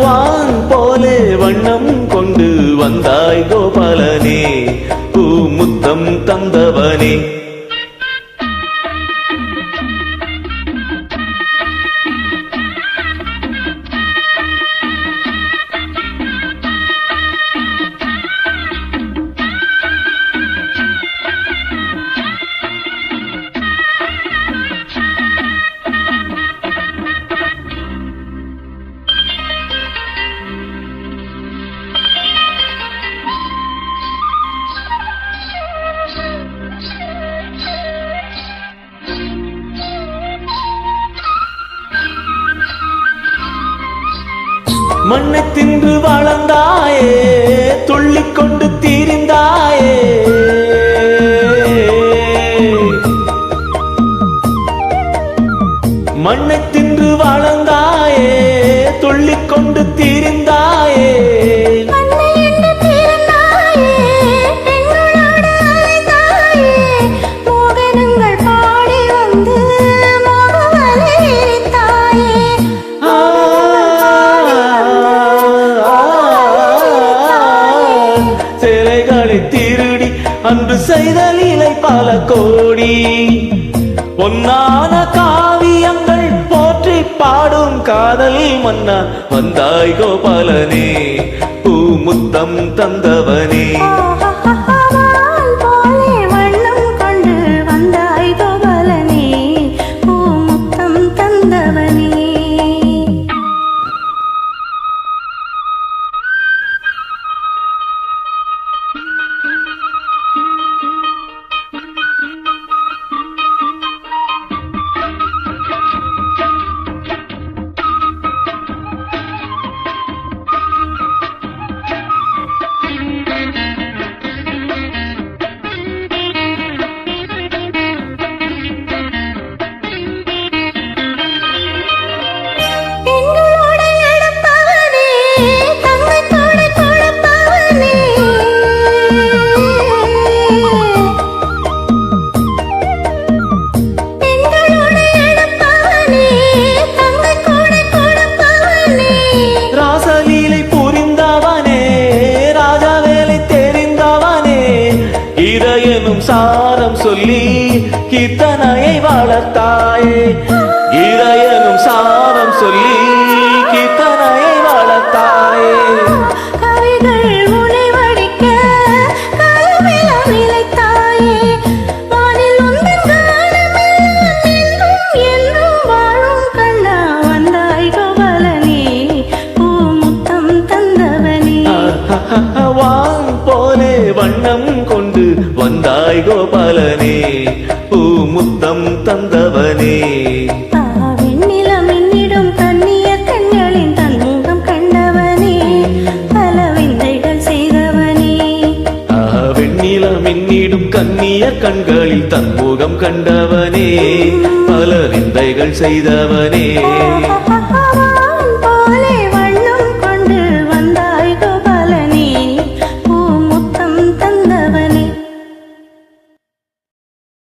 வான் போலே வண்ணம் கொண்டு வந்தாய் கோபாலனே, பூ முத்தம் தந்தவனே. மண்ணை தின்று வளர்ந்தாயே, துள்ளிக்கொண்டு தீரிந்தாயே, மண்ணை தின்று வளர்ந்தாயே, துள்ளிக்கொண்டு தீரிந்தாயே. திருடி அன்று செய்த லீலை பல கோடி, பொன்னான காவியங்கள் போற்றி பாடும் காதல் மன்னா, வந்தாய் கோபாலனே, பூ முத்தம் தந்தவனே. இதயனும் சாரம் சொல்லி கீர்த்தனையை வளர்த்தாயே, இதயனும் சாரம் சொல்லி கீர்த்தனையை வளர்த்தாயே. கவிகள் உனை வடிக்க கலமிலம் இழைத்தாயே, வானில் உந்தன் காலமெல்லாம் என்றும் என்றும் வாழும் கண்ணா, வந்தாய் கோபாலனே, பூ முத்தம் தந்தவனே. வான் போலே வண்ணம் கொண்டு வந்தாய் கோபாலனே, பூ முத்தம் தந்தவனே. வெண்ணிலம் என்னிடும் கண்ணிய கண்களின் தன்முகம் கண்டவனே, பல விந்தைகள் செய்தவனே. வெண்ணிலம் என்னிடும் கண்ணிய கண்களில் தன்முகம் கண்டவனே, பல விந்தைகள் செய்தவனே.